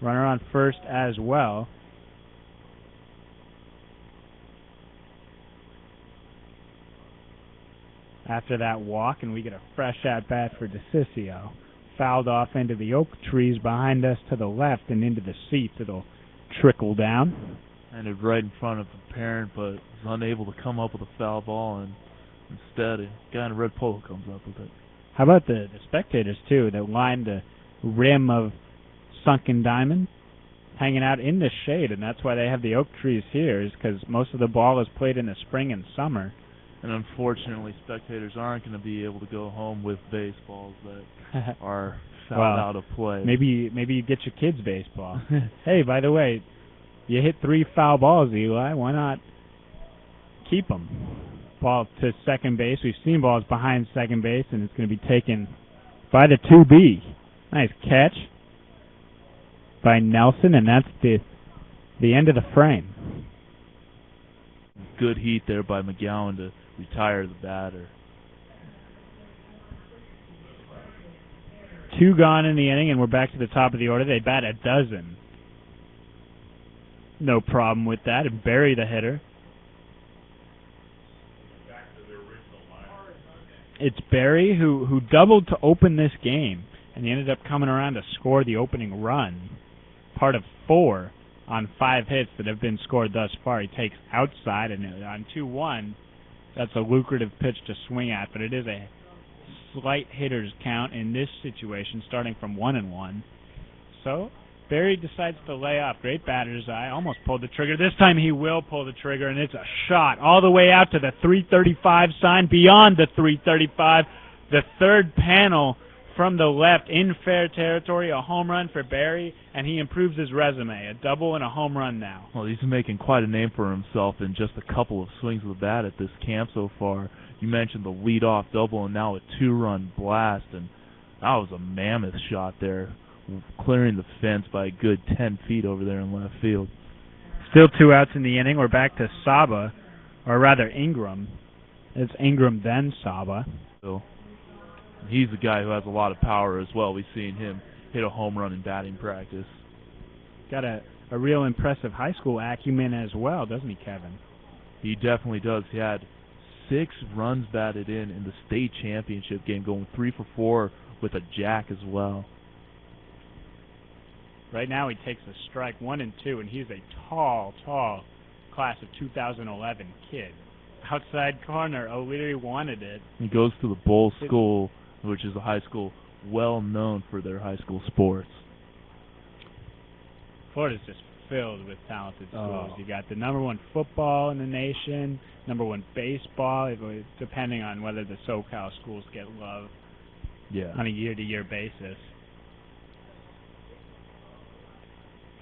Runner on first as well. After that walk, and we get a fresh at-bat for DeCiccio. Fouled off into the oak trees behind us to the left and into the seats. It'll trickle down. And it right in front of the parent, but was unable to come up with a foul ball, and instead a guy in a red polo comes up with it. How about the spectators, too, that lined the rim of Sunken Diamond, hanging out in the shade, and that's why they have the oak trees here, is because most of the ball is played in the spring and summer. And unfortunately, spectators aren't going to be able to go home with baseballs that are fouled out of play. Maybe you get your kids baseball. Hey, by the way, you hit 3 foul balls, Eli. Why not keep them? Ball to second base. We've seen balls behind second base, and it's going to be taken by the 2B. Nice catch by Nelson, and that's the end of the frame. Good heat there by McGowan to retire the batter. 2 gone in the inning, and we're back to the top of the order. They bat a dozen. No problem with that. And Berry, the hitter. It's Berry who doubled to open this game, and he ended up coming around to score the opening run. Part of 4 on 5 hits that have been scored thus far. He takes outside, and on 2-1, that's a lucrative pitch to swing at, but it is a slight hitter's count in this situation, starting from 1-1. So Berry decides to lay off. Great batter's eye. Almost pulled the trigger. This time he will pull the trigger, and it's a shot all the way out to the 335 sign, beyond the 335. The third panel from the left in fair territory, a home run for Berry, and he improves his resume. A double and a home run now. Well, he's making quite a name for himself in just a couple of swings of the bat at this camp so far. You mentioned the lead-off double and now a 2-run blast, and that was a mammoth shot there, clearing the fence by a good 10 feet over there in left field. Still 2 outs in the inning. We're back to Saba, or rather Ingram. It's Ingram then Saba. So he's a guy who has a lot of power as well. We've seen him hit a home run in batting practice. Got a real impressive high school acumen as well, doesn't he, Kevin? He definitely does. He had 6 runs batted in the state championship game, going 3 for 4 with a jack as well. Right now he takes a strike 1 and 2, and he's a tall class of 2011 kid. Outside corner, O'Leary wanted it. He goes to the Bull School, which is a high school well known for their high school sports. Florida's just filled with talented schools. You got the #1 football in the nation, #1 baseball, depending on whether the SoCal schools get love on a year-to-year basis.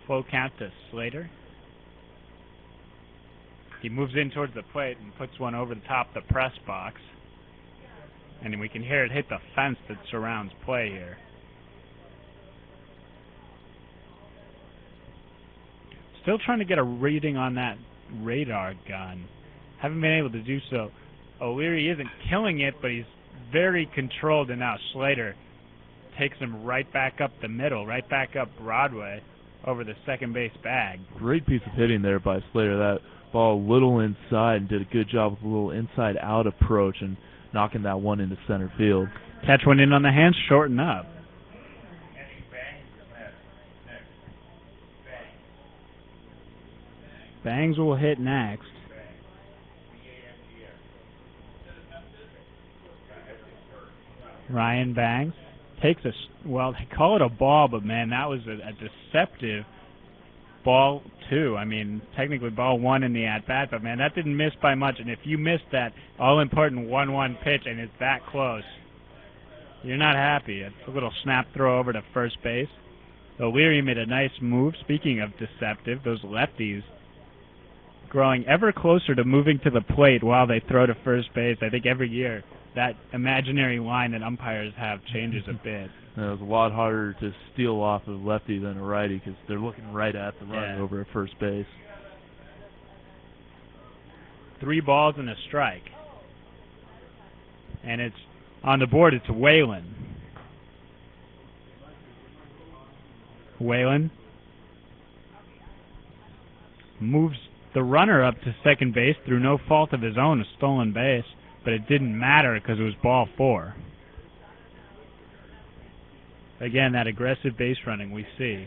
Full count to Slater. He moves in towards the plate and puts one over the top of the press box. And we can hear it hit the fence that surrounds play here. Still trying to get a reading on that radar gun. Haven't been able to do so. O'Leary isn't killing it, but he's very controlled, and now Slater takes him right back up the middle, right back up Broadway over the second base bag. Great piece of hitting there by Slater. That ball a little inside, and did a good job with a little inside-out approach and knocking that one into center field. Catch one in on the hands, shorten up. Bangs will hit next. Ryan Bangs takes a, well, they call it a ball, but man, that was a deceptive ball two. I mean, technically ball 1 in the at-bat, but man, that didn't miss by much. And if you missed that all-important 1-1 pitch and it's that close, you're not happy. It's a little snap throw over to first base. O'Leary made a nice move. Speaking of deceptive, those lefties growing ever closer to moving to the plate while they throw to first base. I think every year that imaginary line that umpires have changes a bit. It was a lot harder to steal off a lefty than a righty because they're looking right at the runner over at first base. 3 balls and a strike. And it's on the board, it's Whalen. Whalen moves the runner up to second base through no fault of his own, a stolen base, but it didn't matter because it was ball 4. Again, that aggressive base running we see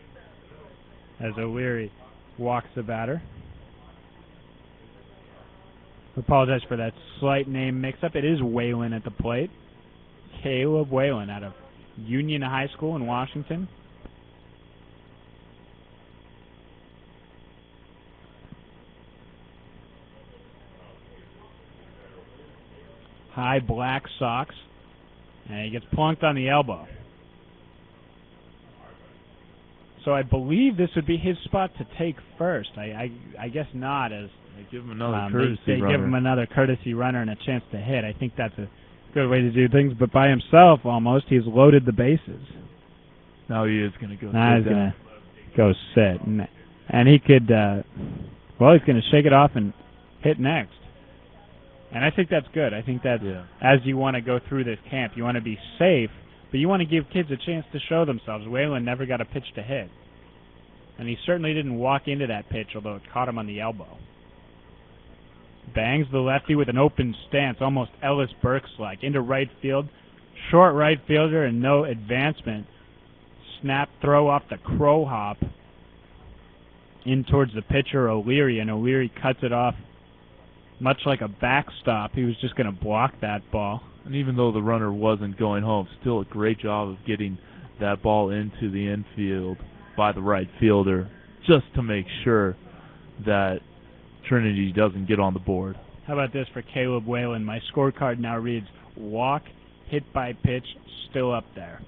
as O'Leary walks the batter. I apologize for that slight name mix-up. It is Whalen at the plate. Caleb Whalen out of Union High School in Washington. High black socks, and he gets plunked on the elbow. So I believe this would be his spot to take first. I guess not, as they give him another courtesy runner. They give him another courtesy runner and a chance to hit. I think that's a good way to do things, but by himself almost, he's loaded the bases. Now he is going to go sit Now he's going to go sit. And he could, well, he's going to shake it off and hit next. And I think that's good. I think that as you want to go through this camp, you want to be safe, but you want to give kids a chance to show themselves. Whalen never got a pitch to hit. And he certainly didn't walk into that pitch, although it caught him on the elbow. Bangs the lefty with an open stance, almost Ellis Burks-like, into right field. Short right fielder and no advancement. Snap throw off the crow hop in towards the pitcher, O'Leary, and O'Leary cuts it off much like a backstop. He was just going to block that ball. And even though the runner wasn't going home, still a great job of getting that ball into the infield by the right fielder, just to make sure that Trinity doesn't get on the board. How about this for Caleb Whalen? My scorecard now reads walk, hit by pitch, still up there.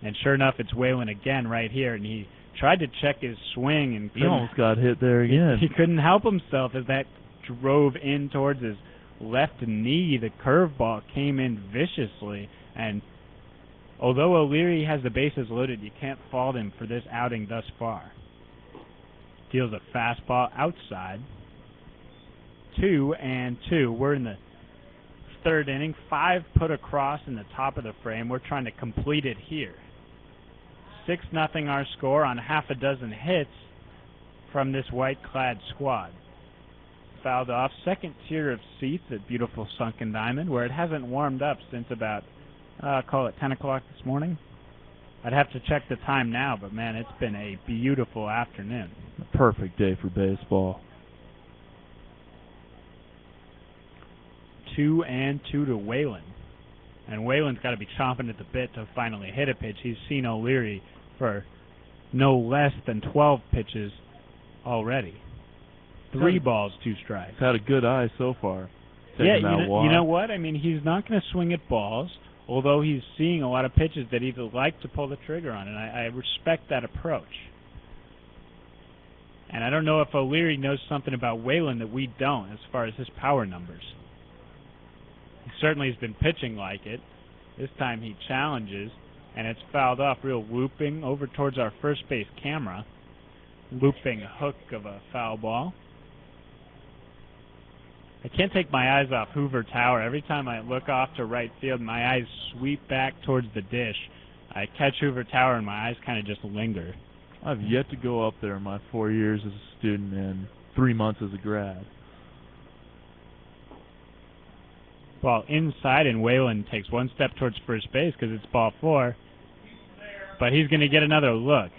And sure enough, it's Whalen again right here, and he tried to check his swing and he almost got hit there again. He couldn't help himself as that drove in towards his left knee. The curveball came in viciously, and although O'Leary has the bases loaded, you can't fault him for this outing thus far. Deals a fastball outside. 2-2. We're in the third inning. 5 put across in the top of the frame. We're trying to complete it here. 6-0 our score on half a dozen hits from this white-clad squad. Fouled off second tier of seats at beautiful Sunken Diamond, where it hasn't warmed up since about, call it 10 o'clock this morning. I'd have to check the time now, but man, it's been a beautiful afternoon. A perfect day for baseball. 2-2 to Whalen. And Whalen's got to be chomping at the bit to finally hit a pitch. He's seen O'Leary for no less than 12 pitches already. 3 balls, 2 strikes. He's had a good eye so far. Yeah, you know what? I mean, he's not going to swing at balls, although he's seeing a lot of pitches that he'd like to pull the trigger on, and I respect that approach. And I don't know if O'Leary knows something about Whalen that we don't as far as his power numbers. He certainly has been pitching like it. This time he challenges, and it's fouled off, real looping over towards our first base camera. Looping hook of a foul ball. I can't take my eyes off Hoover Tower. Every time I look off to right field, my eyes sweep back towards the dish. I catch Hoover Tower and my eyes kind of just linger. I've yet to go up there in my 4 years as a student and 3 months as a grad. Ball inside, and Whalen takes one step towards first base because it's ball 4. But he's going to get another look.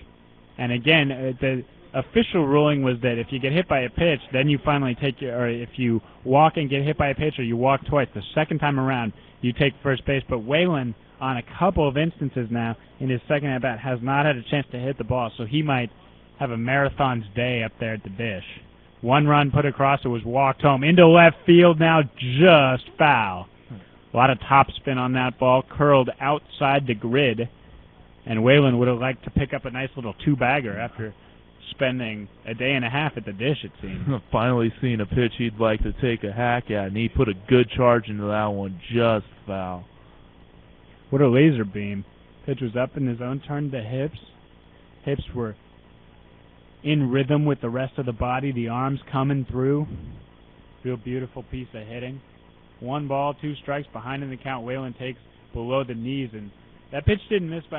And again, the official ruling was that if you get hit by a pitch, then you finally take or if you walk and get hit by a pitch, or you walk twice, the second time around, you take first base. But Whalen, on a couple of instances now, in his second at-bat, has not had a chance to hit the ball, so he might have a marathon's day up there at the dish. 1 run put across, it was walked home. Into left field now, just foul. A lot of topspin on that ball, curled outside the grid, and Whalen would have liked to pick up a nice little 2-bagger after spending a day and a half at the dish, it seems. Finally seen a pitch he'd like to take a hack at, and he put a good charge into that one, just foul. What a laser beam. Pitch was up in his own turn to hips. Hips were in rhythm with the rest of the body, the arms coming through. Real beautiful piece of hitting. 1 ball, 2 strikes, behind in the count. Whalen takes below the knees, and that pitch didn't miss by